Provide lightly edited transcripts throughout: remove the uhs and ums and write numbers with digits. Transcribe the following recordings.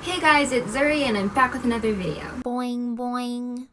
Hey guys, it's Zuri and I'm back with another video. Boing boing.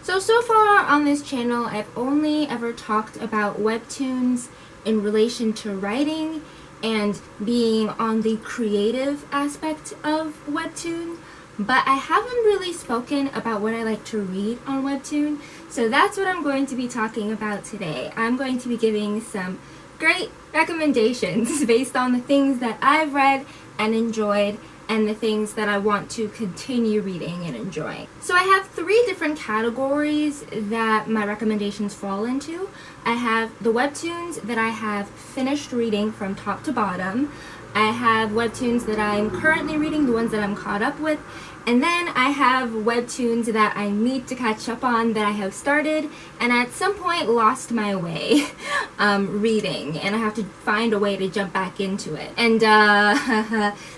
So far on this channel, I've only ever talked about webtoons in relation to writing and being on the creative aspect of webtoon, but I haven't really spoken about what I like to read on webtoon, so that's what I'm going to be talking about today. I'm going to be giving some great recommendations based on the things that I've read and enjoyed and the things that I want to continue reading and enjoying. So I have three different categories that my recommendations fall into. I have the webtoons that I have finished reading from top to bottom. I have webtoons that I'm currently reading, the ones that I'm caught up with, and then I have webtoons that I need to catch up on that I have started and at some point lost my way reading, and I have to find a way to jump back into it. And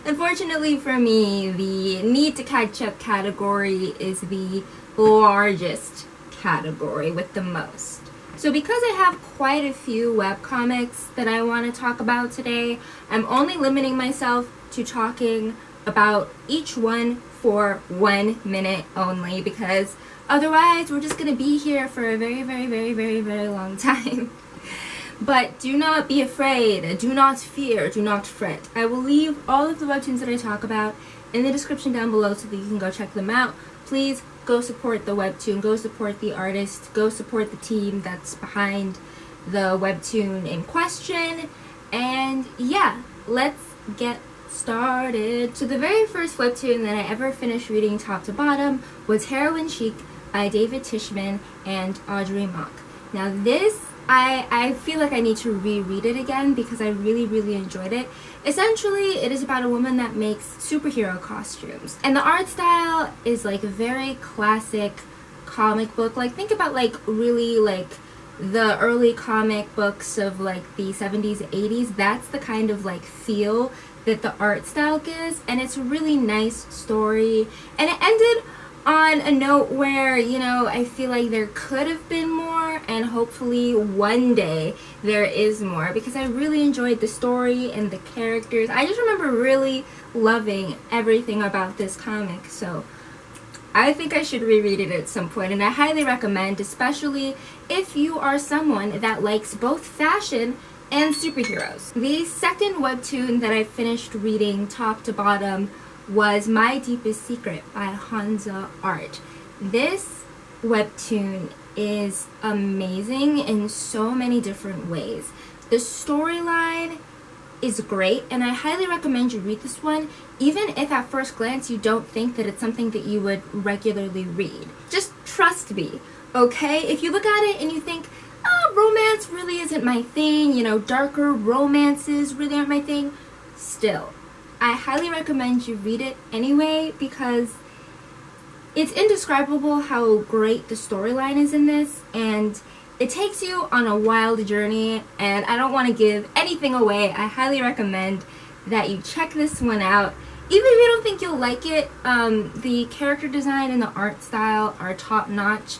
unfortunately for me, the need to catch up category is the largest category with the most. So because I have quite a few webcomics that I want to talk about today, I'm only limiting myself to talking about each one for 1 minute only, because otherwise we're just going to be here for a very long time. But do not be afraid, do not fear, do not fret. I will leave all of the webtoons that I talk about in the description down below so that you can go check them out. Please go support the webtoon, go support the artist, go support the team that's behind the webtoon in question, and yeah, let's get started. So the very first webtoon that I ever finished reading top to bottom was Heroin Chic by David Tishman and Audrey Mock. Now this, I feel like I need to reread it again because I really enjoyed it. Essentially, it is about a woman that makes superhero costumes, and the art style is like a very classic comic book. Like, think about like really like the early comic books of like the 70s, 80s. That's the kind of like feel that the art style gives, and it's a really nice story. And it ended on a note where, you know, I feel like there could have been more, and hopefully one day there is more, because I really enjoyed the story and the characters. I just remember really loving everything about this comic, so I think I should reread it at some point, and I highly recommend, especially if you are someone that likes both fashion and superheroes. The second webtoon that I finished reading top to bottom was My Deepest Secret by Hanza Art. This webtoon is amazing in so many different ways. The storyline is great, and I highly recommend you read this one, even if at first glance you don't think that it's something that you would regularly read. Just trust me, okay? If you look at it and you think, oh, romance really isn't my thing, you know, darker romances really aren't my thing, still, I highly recommend you read it anyway, because it's indescribable how great the storyline is in this, and it takes you on a wild journey, and I don't want to give anything away. I highly recommend that you check this one out. Even if you don't think you'll like it, the character design and the art style are top-notch,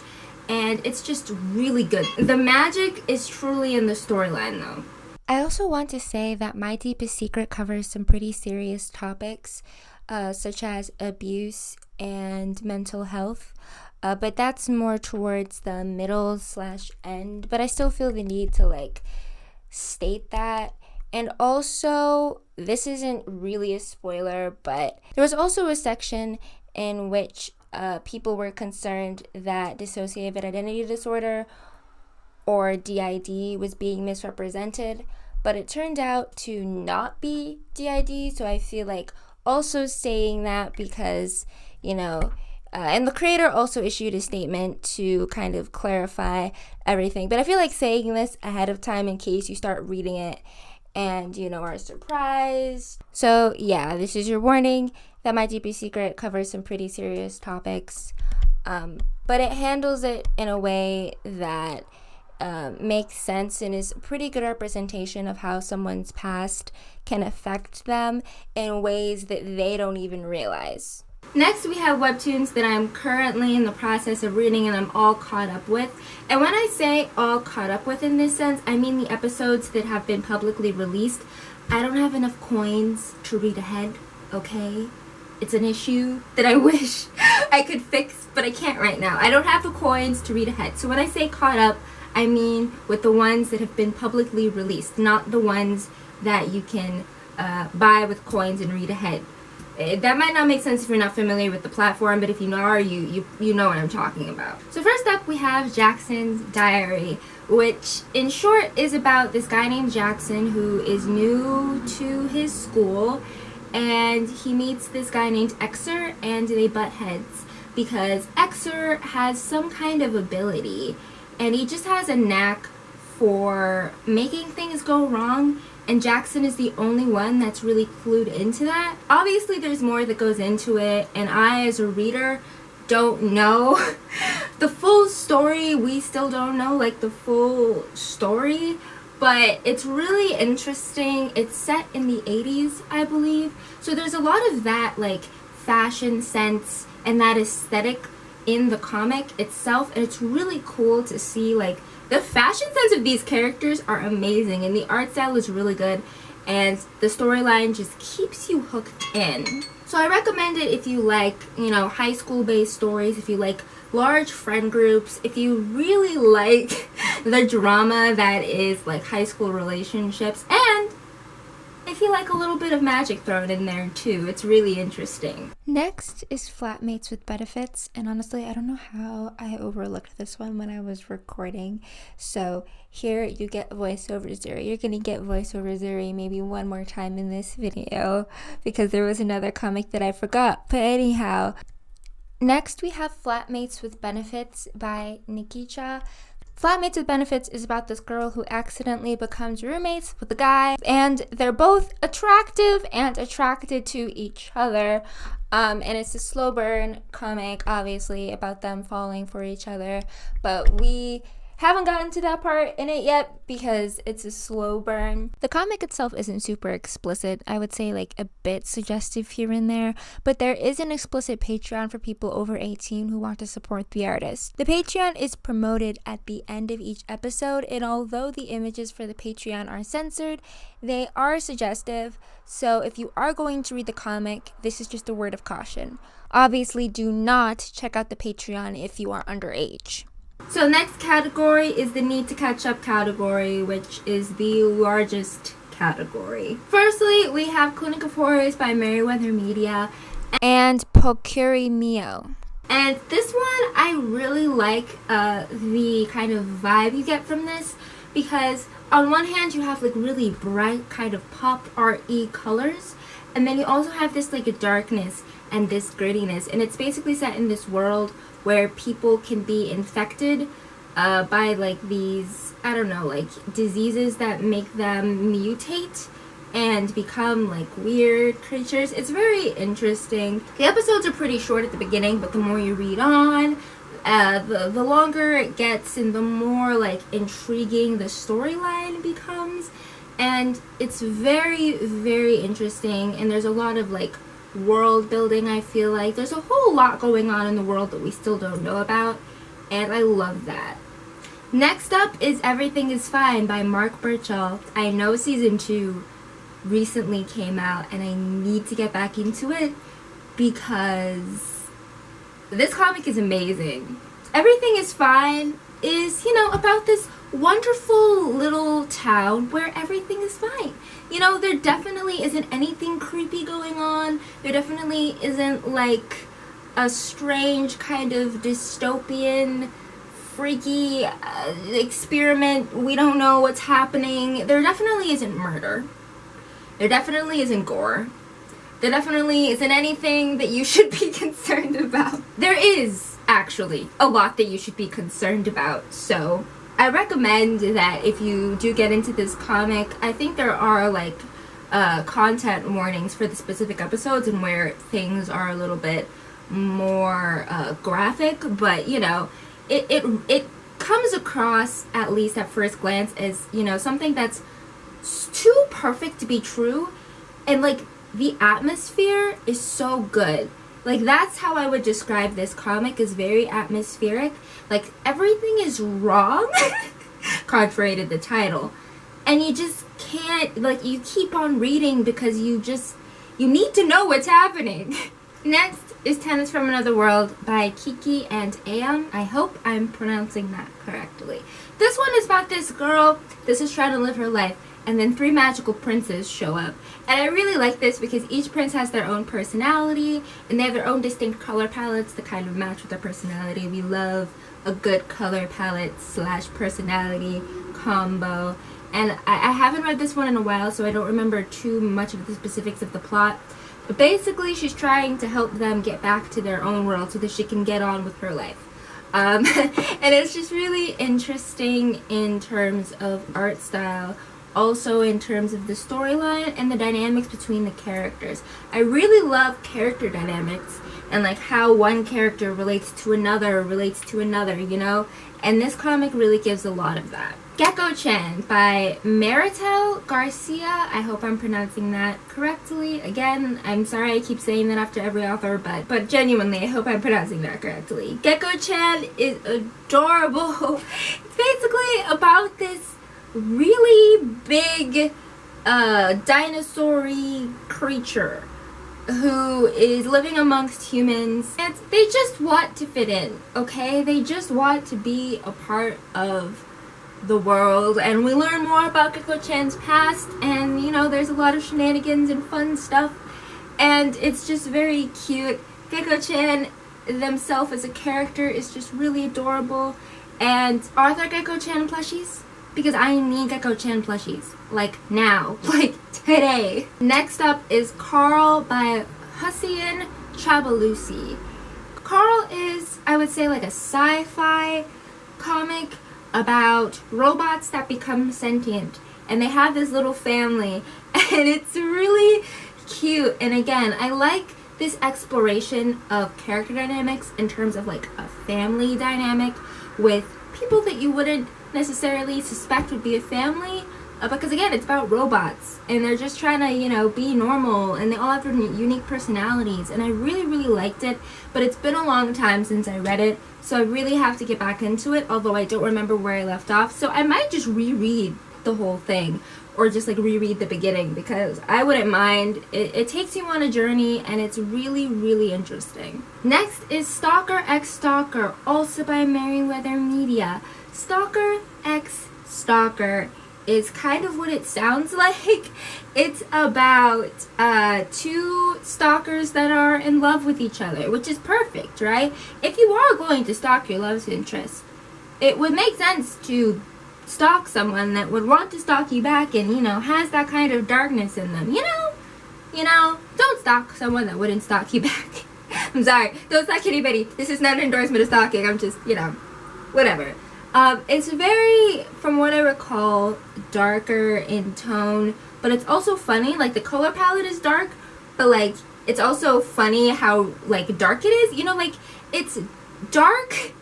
and it's just really good. The magic is truly in the storyline, though. I also want to say that My Deepest Secret covers some pretty serious topics, such as abuse and mental health, but that's more towards the middle/end, but I still feel the need to like state that. And also, this isn't really a spoiler, but there was also a section in which people were concerned that dissociative identity disorder, or DID, was being misrepresented, but it turned out to not be DID, so I feel like also saying that because, you know, and the creator also issued a statement to kind of clarify everything, but I feel like saying this ahead of time in case you start reading it and, you know, are surprised. So yeah, this is your warning that My Deepest Secret covers some pretty serious topics, but it handles it in a way that makes sense and is a pretty good representation of how someone's past can affect them in ways that they don't even realize. Next, we have webtoons that I'm currently in the process of reading and I'm all caught up with. And when I say all caught up with in this sense, I mean the episodes that have been publicly released. I don't have enough coins to read ahead, okay? it's an issue that I wish I could fix, but I can't right now. I don't have the coins to read ahead. So when I say caught up, I mean with the ones that have been publicly released, not the ones that you can buy with coins and read ahead. That might not make sense if you're not familiar with the platform, but if you are, you know what I'm talking about. So first up, we have Jackson's Diary, which in short is about this guy named Jackson who is new to his school, and he meets this guy named Xer, and they butt heads because Xer has some kind of ability, and he just has a knack for making things go wrong, and Jackson is the only one that's really clued into that. Obviously there's more that goes into it, and I as a reader don't know the full story. We still don't know like the full story, but it's really interesting. It's set in the 80s, I believe, so there's a lot of that like fashion sense and that aesthetic in the comic itself, and it's really cool to see. Like, the fashion sense of these characters are amazing, and the art style is really good, and the storyline just keeps you hooked in. So I recommend it if you like, you know, high school based stories, if you like large friend groups, if you really like the drama that is like high school relationships, and if you like a little bit of magic thrown in there too. It's really interesting. Next is Flatmates with Benefits, and honestly I don't know how I overlooked this one when I was recording. So here you get voiceover Zuri. You're gonna get voiceover Zuri maybe one more time in this video because there was another comic that I forgot. But anyhow, next we have Flatmates with Benefits by Nikkicha. Flatmates with Benefits is about this girl who accidentally becomes roommates with a guy, and they're both attractive and attracted to each other. And it's a slow burn comic, obviously, about them falling for each other, but we haven't gotten to that part in it yet because it's a slow burn. The comic itself isn't super explicit. I would say like a bit suggestive here and there, but there is an explicit Patreon for people over 18 who want to support the artist. The Patreon is promoted at the end of each episode, and although the images for the Patreon are censored, they are suggestive. So if you are going to read the comic, this is just a word of caution. Obviously, do not check out the Patreon if you are underage. So next category is the need to catch up category, which is the largest category. Firstly, we have Clinic of Horrors by Merryweather Media and PokuriMio. And this one, I really like the kind of vibe you get from this, because on one hand you have like really bright kind of pop art-y colors, and then you also have this like a darkness and this grittiness, and it's basically set in this world where people can be infected by like these, I don't know, like diseases that make them mutate and become like weird creatures. It's very interesting. The episodes are pretty short at the beginning, but the more you read on, the longer it gets and the more like intriguing the storyline becomes, and it's very, very interesting, and there's a lot of like world building. I feel like there's a whole lot going on in the world that we still don't know about, and I love that. Next up is Everything is Fine by Mark Birchall. I know season 2 recently came out, and I need to get back into it because this comic is amazing. Everything is Fine is, you know, about this wonderful little town where everything is fine. You know, there definitely isn't anything creepy going on. There definitely isn't like a strange kind of dystopian, freaky experiment. We don't know what's happening. There definitely isn't murder. There definitely isn't gore. There definitely isn't anything that you should be concerned about. There is actually a lot that you should be concerned about, so I recommend that if you do get into this comic, I think there are like content warnings for the specific episodes and where things are a little bit more graphic, but you know, it comes across, at least at first glance, as, you know, something that's too perfect to be true, and like the atmosphere is so good. Like, that's how I would describe this comic, is very atmospheric. Like, everything is wrong, contrary to the title. And you just can't, like, you keep on reading because you need to know what's happening. Next is Tenants from Another World by Kiki and Ayam. I hope I'm pronouncing that correctly. This one is about this girl that's just trying to live her life, and then 3 magical princes show up. And I really like this because each prince has their own personality, and they have their own distinct color palettes to kind of match with their personality. We love a good color palette / personality combo. And I haven't read this one in a while, so I don't remember too much of the specifics of the plot. But basically, she's trying to help them get back to their own world so that she can get on with her life. And it's just really interesting in terms of art style, also in terms of the storyline and the dynamics between the characters. I really love character dynamics and like how one character relates to another, you know? And this comic really gives a lot of that. Gecko-chan by Meritxell, Garcia. I hope I'm pronouncing that correctly. Again, I'm sorry I keep saying that after every author, but genuinely, I hope I'm pronouncing that correctly. Gecko-chan is adorable. It's basically about this really big dinosaur-y creature who is living amongst humans, and they just want to fit in, okay? They just want to be a part of the world, and we learn more about Gecko-chan's past, and you know, there's a lot of shenanigans and fun stuff, and it's just very cute. Gecko-chan themselves as a character is just really adorable. And are there Gecko-chan plushies? Because I need Gecko-chan plushies, like now, like today. Next up is Carl by Hussien Traboulsi. Carl is, I would say, like a sci-fi comic about robots that become sentient, and they have this little family, and it's really cute. And again, I like this exploration of character dynamics in terms of like a family dynamic with people that you wouldn't necessarily suspect would be a family, because again, it's about robots and they're just trying to, you know, be normal, and they all have their unique personalities, and I really liked it. But it's been a long time since I read it, so I really have to get back into it, although I don't remember where I left off, so I might just reread the whole thing or just like reread the beginning, because I wouldn't mind. It takes you on a journey, and it's really interesting. Next is Stalker x Stalker, also by Merryweather Media. Stalker x Stalker is kind of what it sounds like. It's about 2 stalkers that are in love with each other, which is perfect, right? If you are going to stalk your love interest, it would make sense to stalk someone that would want to stalk you back and, you know, has that kind of darkness in them, you know, don't stalk someone that wouldn't stalk you back. I'm sorry, don't stalk anybody. This is not an endorsement of stalking. I'm just, you know, whatever. It's very, from what I recall, darker in tone, but it's also funny. Like, the color palette is dark, but like, it's also funny how like dark it is, you know, like it's dark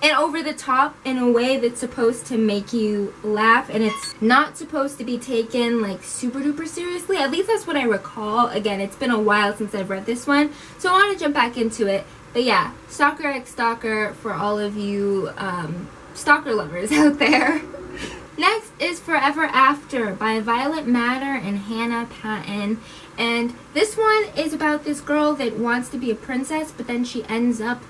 and over the top in a way that's supposed to make you laugh, and it's not supposed to be taken like super duper seriously. At least that's what I recall. Again, it's been a while since I've read this one, so I want to jump back into it. But yeah, Stalker x Stalker for all of you stalker lovers out there. Next is Forever After by Violet Matter and Hannah Patten. And this one is about this girl that wants to be a princess, but then she ends up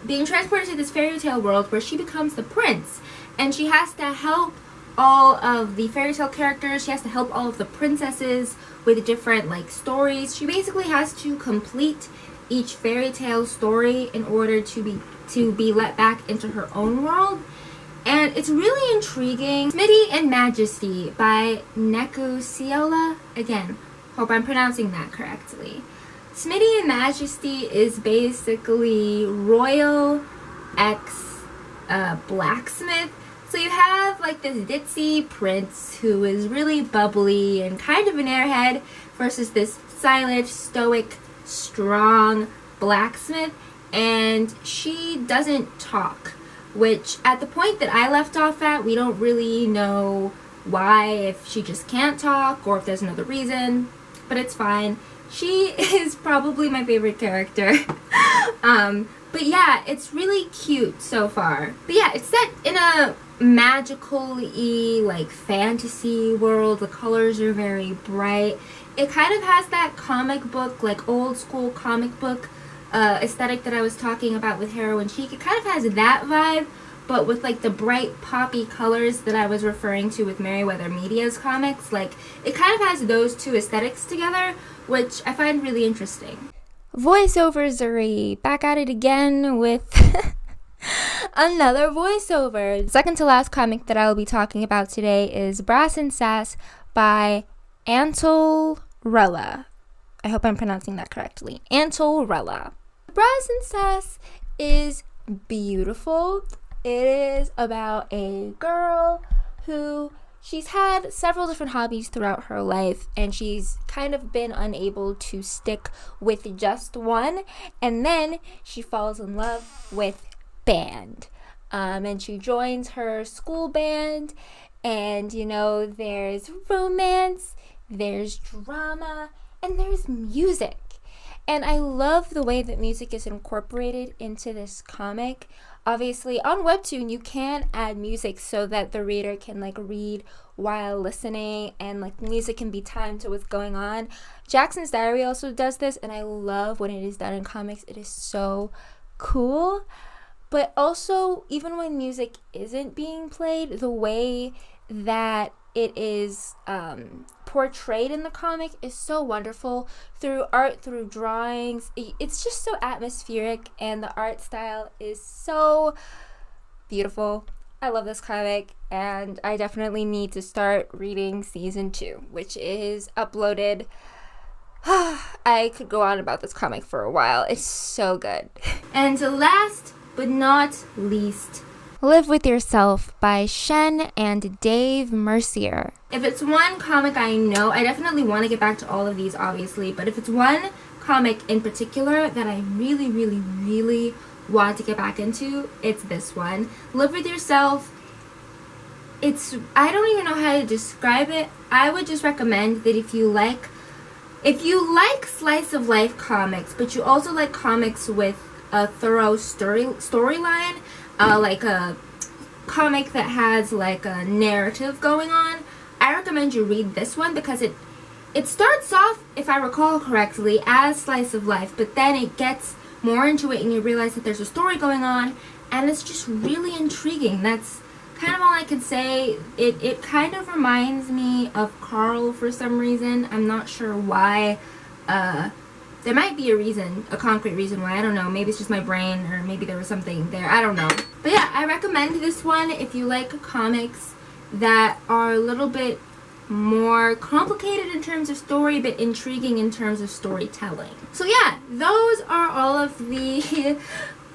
being transported to this fairy tale world where she becomes the prince. And she has to help all of the fairy tale characters. She has to help all of the princesses with different like stories. She basically has to complete each fairy tale story in order to be let back into her own world. And it's really intriguing. Smity and Majesty by Nekucciola. Again, hope I'm pronouncing that correctly. Smity and Majesty is basically royal x blacksmith. So you have like this ditzy prince who is really bubbly and kind of an airhead versus this silent, stoic, strong blacksmith, and she doesn't talk, which at the point that I left off at, we don't really know why, if she just can't talk or if there's another reason, but it's fine. She is probably my favorite character. But yeah, it's really cute so far. But yeah, it's set in a magical-y, like, fantasy world. The colors are very bright. it kind of has that comic book, like old school comic book aesthetic that I was talking about with Heroine Chic. It kind of has that vibe, but with like the bright poppy colors that I was referring to with Merryweather Media's comics. Like, it kind of has those two aesthetics together, which I find really interesting. Voiceover Zuri, back at it again with another voiceover. The second to last comic that I will be talking about today is Brass and Sass by Antlerella. I hope I'm pronouncing that correctly. Antlerella. Brass and Sass is beautiful. It is about a girl who she's had several different hobbies throughout her life, and she's kind of been unable to stick with just one, and then she falls in love with band. And she joins her school band, and you know, there's romance, there's drama, and there's music. And I love the way that music is incorporated into this comic. Obviously, on Webtoon, you can add music so that the reader can like read while listening, and like music can be timed to what's going on. Jackson's Diary also does this, and I love when it is done in comics. It is so cool. But also, even when music isn't being played, the way that it is portrayed in the comic is so wonderful, through art, through drawings. It's just so atmospheric, and the art style is so beautiful. I love this comic, and I definitely need to start reading season 2, which is uploaded. I could go on about this comic for a while. It's so good. And last but not least, Live With Yourself by Shen and Dave Mercier. If it's one comic I know, I definitely want to get back to all of these, obviously, but if it's one comic in particular that I really, really, really want to get back into, it's this one. Live With Yourself. I don't even know how to describe it. I would just recommend that if you like slice of life comics, but you also like comics with a thorough storyline, like a comic that has like a narrative going on, I recommend you read this one, because it starts off, if I recall correctly, as slice of life, but then it gets more into it and you realize that there's a story going on, and it's just really intriguing. That's kind of all I can say. It kind of reminds me of Carl for some reason. I'm not sure why. There might be a concrete reason why. I don't know. Maybe it's just my brain, or maybe there was something there. I don't know. But yeah, I recommend this one if you like comics that are a little bit more complicated in terms of story, but intriguing in terms of storytelling. So yeah, those are all of the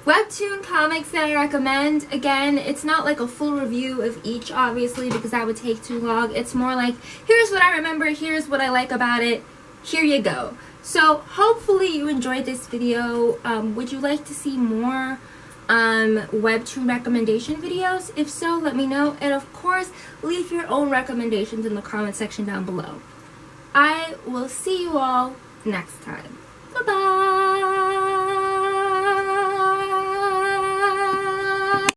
Webtoon comics that I recommend. Again, it's not like a full review of each, obviously, because that would take too long. It's more like, here's what I remember, here's what I like about it, here you go. So hopefully you enjoyed this video. Would you like to see more Webtoon recommendation videos? If so, let me know. And of course, leave your own recommendations in the comment section down below. I will see you all next time. Bye-bye!